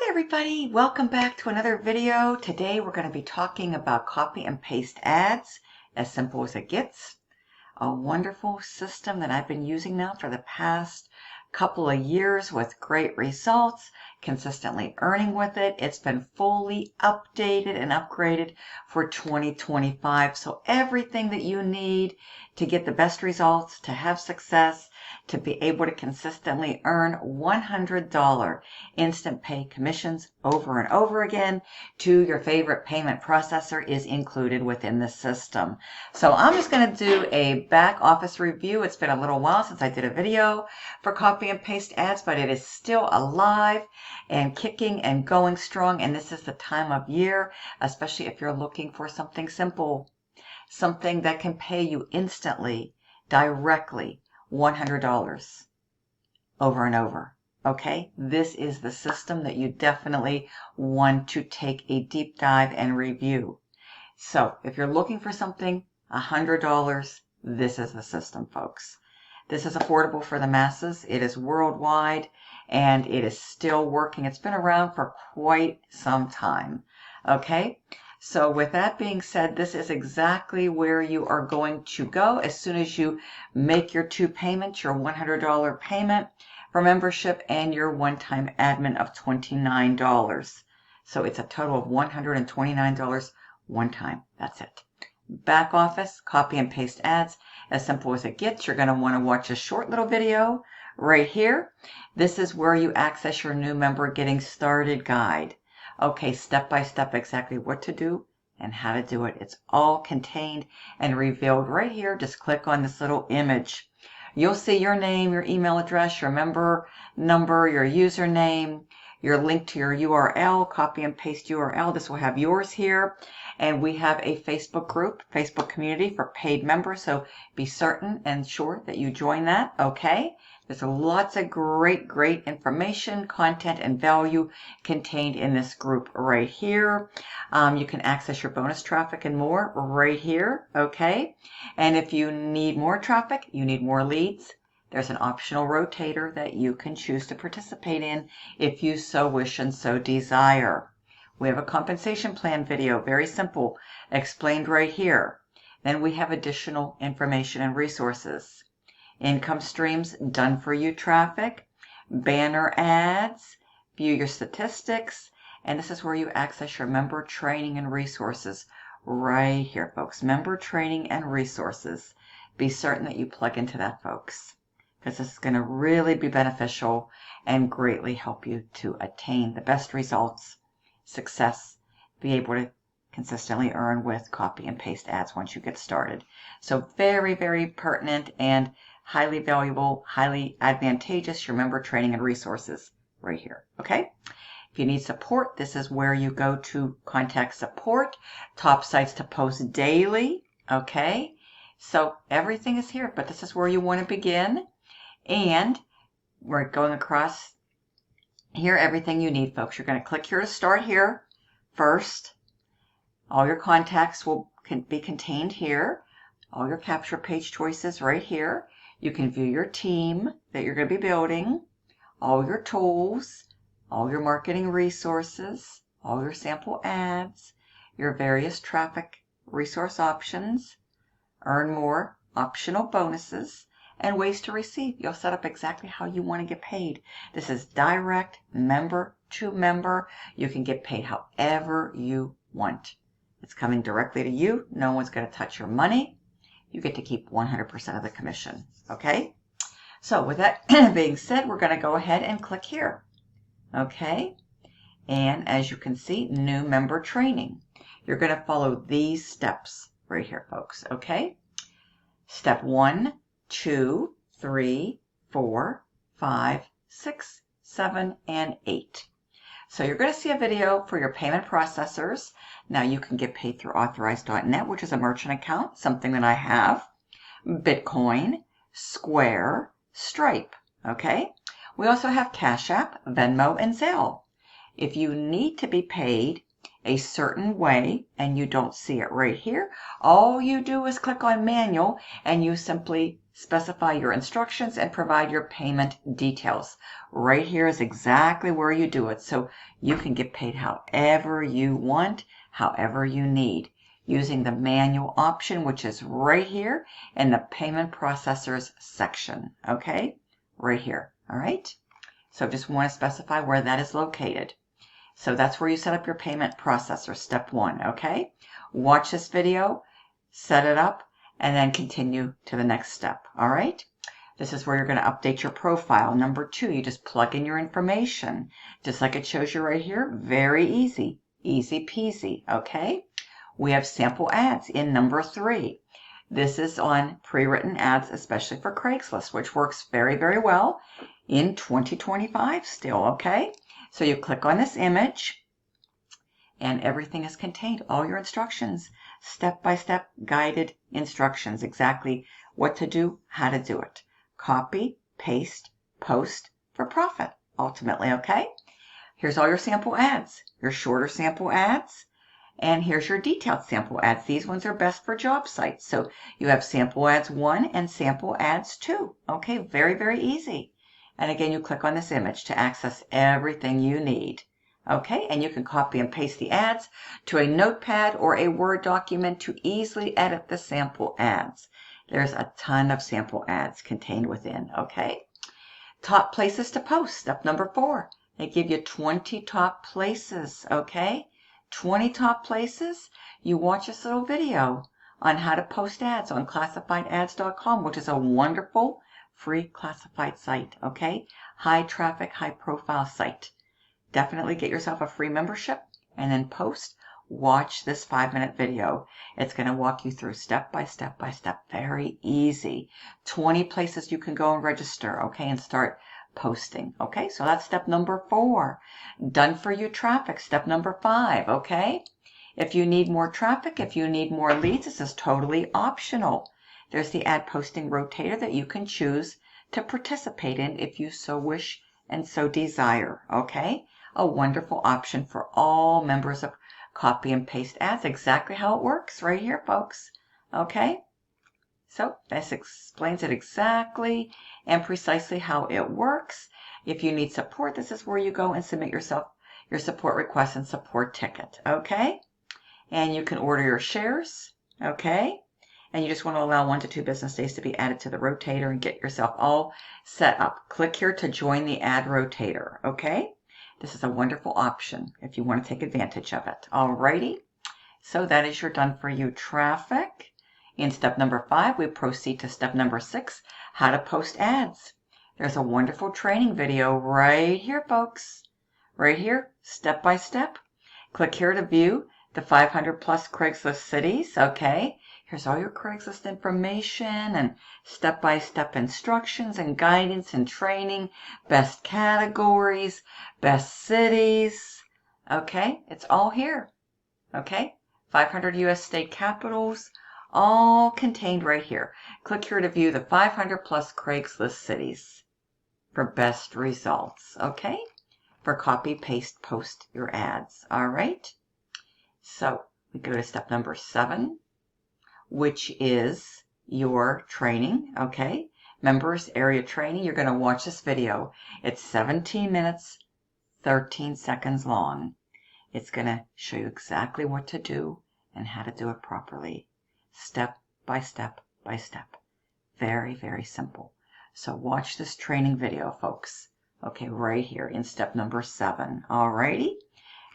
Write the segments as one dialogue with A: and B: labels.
A: Hi everybody, welcome back to another video. Today we're going to be talking about copy and paste ads, as simple as it gets. A wonderful system that I've been using now for the past couple of years with great results, consistently earning with it. It's been fully updated and upgraded for 2025. So everything that you need to get the best results, to have success, to be able to consistently earn $100 instant pay commissions over and over again to your favorite payment processor is included within the system. So I'm just going to do a back office review. It's been a little while since I did a video for copy and paste ads, but it is still alive and kicking and going strong. And this is the time of year, especially if you're looking for something simple, something that can pay you instantly, directly, $100 over and over. Okay, this is the system that you definitely want to take a deep dive and review. So if you're looking for something, $100, this is the system, folks. This is affordable for the masses. It is worldwide and it is still working. It's been around for quite some time. Okay, so with that being said, this is exactly where you are going to go as soon as you make your two payments, your $100 payment for membership and your one-time admin of $29. So it's a total of $129 one time. That's it. Back office, copy and paste ads, as simple as it gets. You're going to want to watch a short little video right here. This is where you access your new member getting started guide. Okay, step by step exactly what to do and how to do it. It's all contained and revealed right here. Just click on this little image. You'll see your name, your email address, your member number, your username, your link to your URL, copy and paste URL. This will have yours here. And we have a Facebook group, Facebook community for paid members. So be certain and sure that you join that. Okay. There's lots of great information, content, and value contained in this group right here. You can access your bonus traffic and more right here. Okay. And if you need more traffic, you need more leads, there's an optional rotator that you can choose to participate in if you so wish and so desire. We have a compensation plan video, very simple, explained right here. Then we have additional information and resources. Income streams, done for you traffic, banner ads, view your statistics, and this is where you access your member training and resources right here, folks. Member training and resources. Be certain that you plug into that, folks, because this is going to really be beneficial and greatly help you to attain the best results, success, be able to consistently earn with copy and paste ads once you get started. So very pertinent and highly valuable, highly advantageous, your member training and resources right here. Okay. If you need support, this is where you go to contact support, top sites to post daily. Okay. So everything is here, but this is where you want to begin. And we're going across here, everything you need, folks. You're going to click here to start here first. All your contacts will be contained here. All your capture page choices right here. You can view your team that you're going to be building, all your tools, all your marketing resources, all your sample ads, your various traffic resource options, earn more, optional bonuses, and ways to receive. You'll set up exactly how you want to get paid. This is direct member to member. You can get paid however you want. It's coming directly to you. No one's going to touch your money. You get to keep 100% of the commission. Okay? So with that being said, we're going to go ahead and click here. Okay? And as you can see, new member training. You're going to follow these steps right here, folks. Okay? Step 1, 2, 3, 4, 5, 6, 7, and 8. So you're going to see a video for your payment processors. Now you can get paid through authorized.net, which is a merchant account, something that I have, Bitcoin, Square, Stripe. Okay? We also have Cash App, Venmo, and Zelle. If you need to be paid a certain way and you don't see it right here, all you do is click on manual and you simply specify your instructions, and provide your payment details. Right here is exactly where you do it, so you can get paid however you want, however you need, using the manual option, which is right here in the payment processors section. Okay, right here. All right, so just want to specify where that is located. So that's where you set up your payment processor, step 1. Okay, watch this video, set it up, and then continue to the next step. All right, this is where you're going to update your profile. Number 2, you just plug in your information, just like it shows you right here. Very easy, easy peasy. Okay, we have sample ads in number 3. This is on pre-written ads, especially for Craigslist, which works very, very well in 2025 still. Okay, so you click on this image, and everything is contained. All your instructions, step-by-step guided instructions, exactly what to do, how to do it. Copy, paste, post for profit, ultimately. Okay, here's all your sample ads, your shorter sample ads, and here's your detailed sample ads. These ones are best for job sites. So you have sample ads 1 and sample ads 2. Okay, very, very easy. And again, you click on this image to access everything you need. Okay, and you can copy and paste the ads to a notepad or a Word document to easily edit the sample ads. There's a ton of sample ads contained within. Okay, top places to post, step number 4. They give you 20 top places. Okay, 20 top places. You watch this little video on how to post ads on classifiedads.com, which is a wonderful free classified site. Okay, high traffic, high profile site. Definitely get yourself a free membership and then post. Watch this 5-minute video. It's going to walk you through step by step by step. Very easy. 20 places you can go and register. Okay, and start posting. Okay, so that's step number 4. Done for you traffic. Step number 5. Okay, if you need more traffic, if you need more leads, this is totally optional. There's the ad posting rotator that you can choose to participate in if you so wish and so desire. Okay, a wonderful option for all members of Copy and Paste Ads. Exactly how it works right here, folks. Okay, so this explains it exactly and precisely how it works. If you need support, this is where you go and submit your support request and support ticket. Okay, and you can order your shares. Okay, and you just want to allow 1 to 2 business days to be added to the rotator and get yourself all set up. Click here to join the ad rotator. Okay, this is a wonderful option if you want to take advantage of it. Alrighty, so that is your done for you traffic. In step number 5, we proceed to step number 6, how to post ads. There's a wonderful training video right here, folks. Right here, step by step. Click here to view the 500 plus Craigslist cities. Okay, here's all your Craigslist information and step-by-step instructions and guidance and training, best categories, best cities. Okay, it's all here. Okay, 500 U.S. state capitals, all contained right here. Click here to view the 500 plus Craigslist cities for best results. Okay, for copy, paste, post your ads. All right, so we go to step number 7, which is your training. Okay, members area training. You're going to watch this video. It's 17 minutes, 13 seconds long. It's going to show you exactly what to do and how to do it properly, step by step by step. Very, very simple. So watch this training video, folks. Okay, right here in step number 7. Alrighty.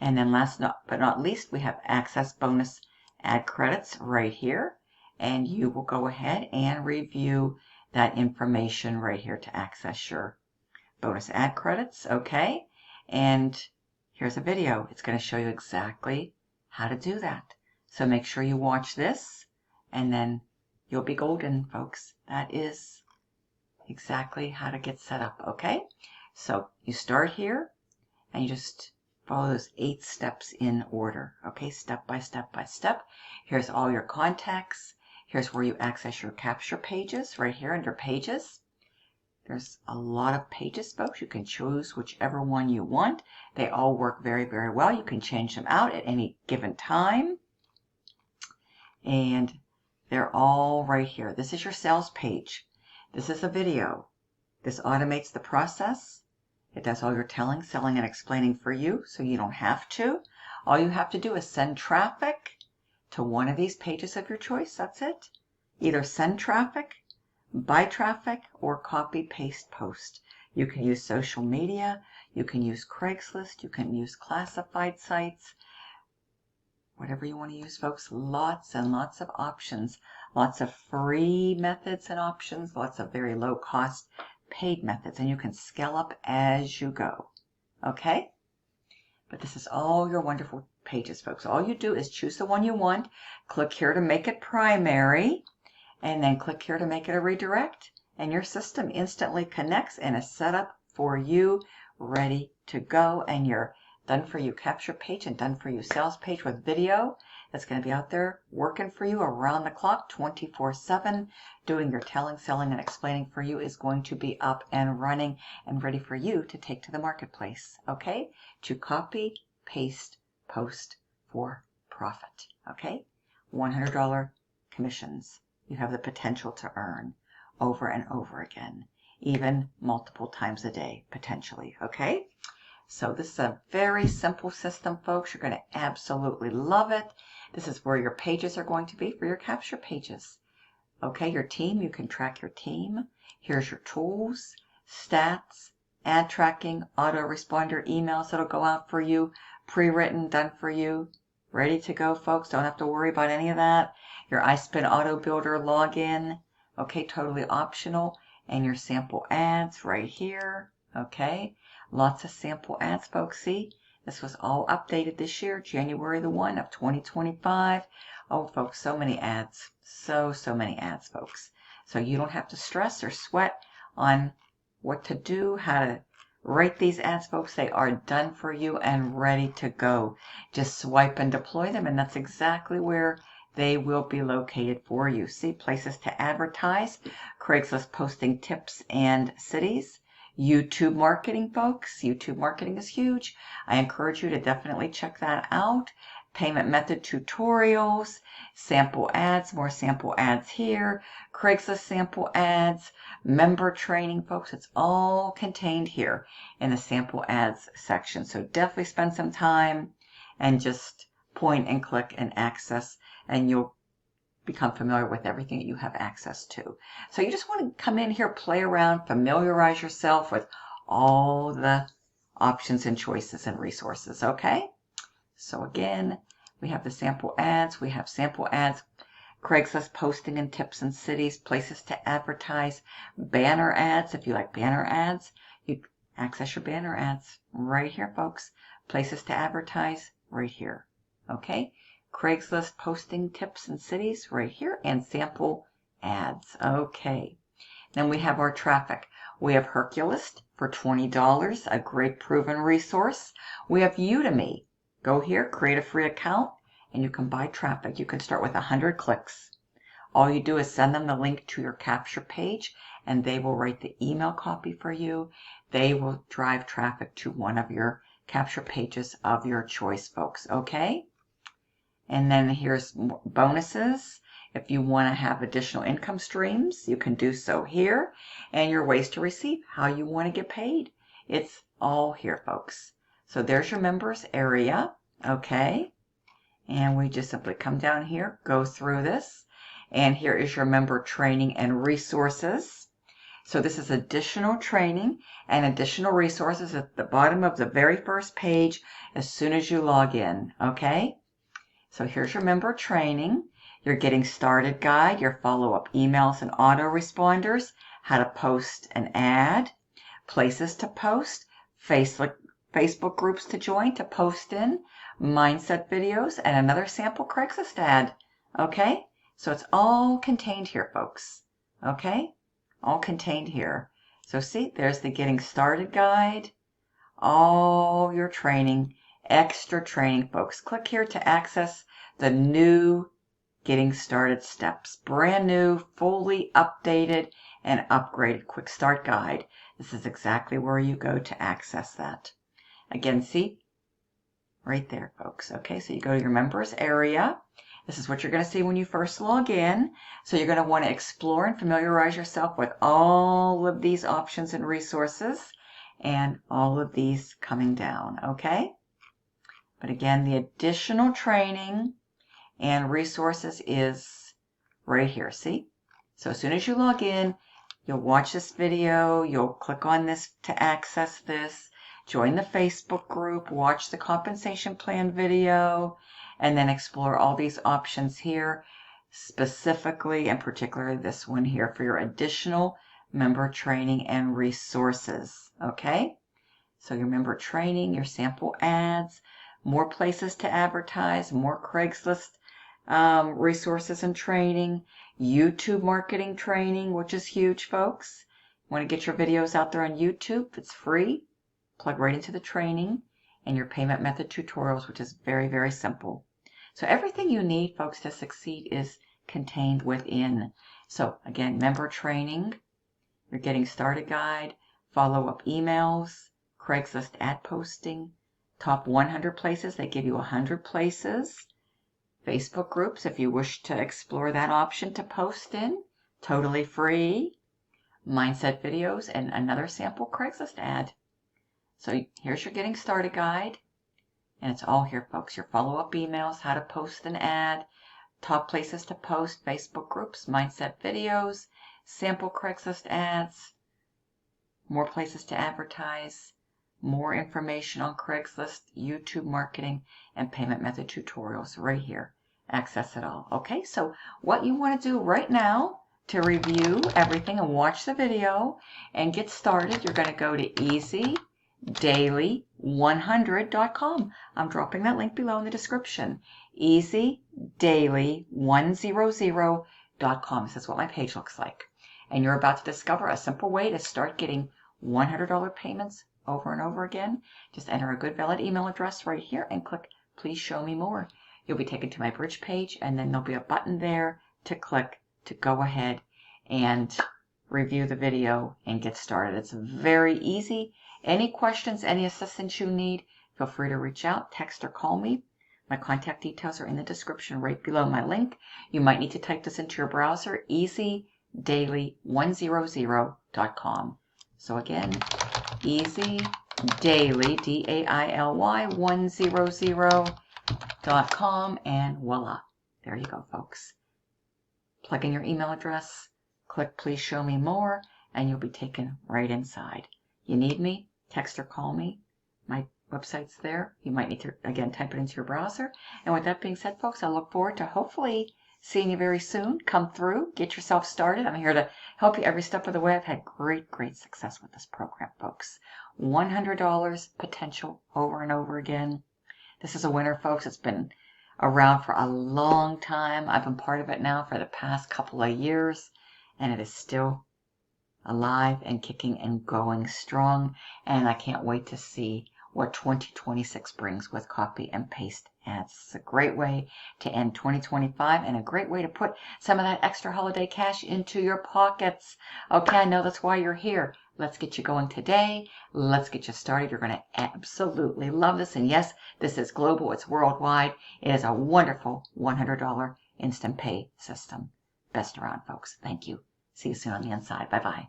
A: And then last but not least, we have access bonus ad credits right here. And you will go ahead and review that information right here to access your bonus ad credits. Okay, and here's a video. It's going to show you exactly how to do that. So make sure you watch this, and then you'll be golden, folks. That is exactly how to get set up. Okay, so you start here, and you just follow those 8 steps in order. Okay, step by step by step. Here's all your contacts. Here's where you access your capture pages, right here under pages. There's a lot of pages, folks. You can choose whichever one you want. They all work very, very well. You can change them out at any given time. And they're all right here. This is your sales page. This is a video. This automates the process. It does all your telling, selling, and explaining for you, so you don't have to. All you have to do is send traffic to one of these pages of your choice. That's it. Either send traffic, buy traffic, or copy, paste, post. You can use social media. You can use Craigslist. You can use classified sites. Whatever you want to use, folks. Lots and lots of options. Lots of free methods and options. Lots of very low cost paid methods. And you can scale up as you go. Okay? But this is all your wonderful pages, folks. All you do is choose the one you want. Click here to make it primary. And then click here to make it a redirect. And your system instantly connects and is set up for you, ready to go. And your done for you capture page and done for you sales page with video that's going to be out there working for you around the clock 24/7. Doing your telling, selling, and explaining for you is going to be up and running and ready for you to take to the marketplace. Okay? To copy, paste, post for profit. Okay? $100 commissions you have the potential to earn over and over again, even multiple times a day, potentially. Okay? So this is a very simple system, folks. You're going to absolutely love it. This is where your pages are going to be for your capture pages. Okay, your team, you can track your team. Here's your tools, stats, ad tracking, autoresponder emails that'll go out for you, pre-written, done for you, ready to go, folks. Don't have to worry about any of that. Your iSpin Auto Builder login, okay, totally optional. And your sample ads right here, okay. Lots of sample ads, folks. See, this was all updated this year, January the 1 of 2025. Oh, folks, so many ads. So many ads, folks. So you don't have to stress or sweat on what to do, how to write these ads, folks. They are done for you and ready to go. Just swipe and deploy them, and that's exactly where they will be located for you. See, places to advertise, Craigslist posting tips and cities. YouTube marketing, folks. YouTube marketing is huge. I encourage you to definitely check that out. Payment method tutorials, sample ads, more sample ads here, Craigslist sample ads, member training, folks. It's all contained here in the sample ads section. So definitely spend some time and just point and click and access, and you'll become familiar with everything that you have access to. So you just want to come in here, play around, familiarize yourself with all the options and choices and resources, okay? So again, we have the sample ads. We have sample ads, Craigslist posting and tips and cities, places to advertise, banner ads. If you like banner ads, you access your banner ads right here, folks. Places to advertise right here, okay? Craigslist posting tips and cities right here, and sample ads. Okay. Then we have our traffic. We have Herculist for $20, a great proven resource. We have Udemy. Go here, create a free account, and you can buy traffic. You can start with 100 clicks. All you do is send them the link to your capture page, and they will write the email copy for you. They will drive traffic to one of your capture pages of your choice, folks. Okay? And then here's bonuses. If you want to have additional income streams, you can do so here. And your ways to receive, how you want to get paid. It's all here, folks. So there's your members area. Okay. And we just simply come down here, go through this. And here is your member training and resources. So this is additional training and additional resources at the bottom of the very first page as soon as you log in. Okay. So here's your member training, your getting started guide, your follow-up emails and autoresponders, how to post an ad, places to post, Facebook groups to join to post in, mindset videos, and another sample Craigslist ad. Okay? So it's all contained here, folks. Okay? All contained here. So see, there's the getting started guide, all your training, extra training, folks. Click here to access the new getting started steps. Brand new, fully updated and upgraded quick start guide. This is exactly where you go to access that. Again, see? Right there, folks. Okay, so you go to your members area, This is what you're going to see when you first log in. So you're going to want to explore and familiarize yourself with all of these options and resources and all of these coming down, okay? But again, the additional training and resources is right here, see? So as soon as you log in, you'll watch this video, you'll click on this to access this, join the Facebook group, watch the compensation plan video, and then explore all these options here, specifically and particularly this one here for your additional member training and resources, okay? So your member training, your sample ads, more places to advertise, more Craigslist resources and training, YouTube marketing training, which is huge, folks. You want to get your videos out there on YouTube? It's free. Plug right into the training and your payment method tutorials, which is very, very simple. So everything you need, folks, to succeed is contained within. So again, member training, your getting started guide, follow-up emails, Craigslist ad posting, top 100 places, they give you 100 places. Facebook groups, if you wish to explore that option to post in, totally free. Mindset videos and another sample Craigslist ad. So here's your getting started guide. And it's all here, folks. Your follow-up emails, how to post an ad, top places to post, Facebook groups, mindset videos, sample Craigslist ads, more places to advertise, more information on Craigslist, YouTube marketing, and payment method tutorials right here. Access it all. Okay, so what you want to do right now to review everything and watch the video and get started, you're going to go to easydaily100.com. I'm dropping that link below in the description. easydaily100.com. This is what my page looks like. And you're about to discover a simple way to start getting $100 payments over and over again. Just enter a good valid email address right here and click Please Show Me More. You'll be taken to my bridge page, and then there'll be a button there to click to go ahead and review the video and get started. It's very easy. Any questions, any assistance you need, feel free to reach out, text, or call me. My contact details are in the description right below my link. You might need to type this into your browser, easydaily100.com. So again, easydaily, D-A-I-L-Y, 100.com, and voila. There you go, folks. Plug in your email address, click Please Show Me More, and you'll be taken right inside. You need me? Text or call me. My website's there. You might need to, again, type it into your browser. And with that being said, folks, I look forward to hopefully seeing you very soon. Come through. Get yourself started. I'm here to help you every step of the way. I've had great, great success with this program, folks. $100 potential over and over again. This is a winner, folks. It's been around for a long time. I've been part of it now for the past couple of years, and it is still alive and kicking and going strong. And I can't wait to see what 2026 brings with copy and paste ads. It's a great way to end 2025 and a great way to put some of that extra holiday cash into your pockets. Okay, I know that's why you're here. Let's get you going today. Let's get you started. You're going to absolutely love this. And yes, this is global. It's worldwide. It is a wonderful $100 instant pay system. Best around, folks. Thank you. See you soon on the inside. Bye-bye.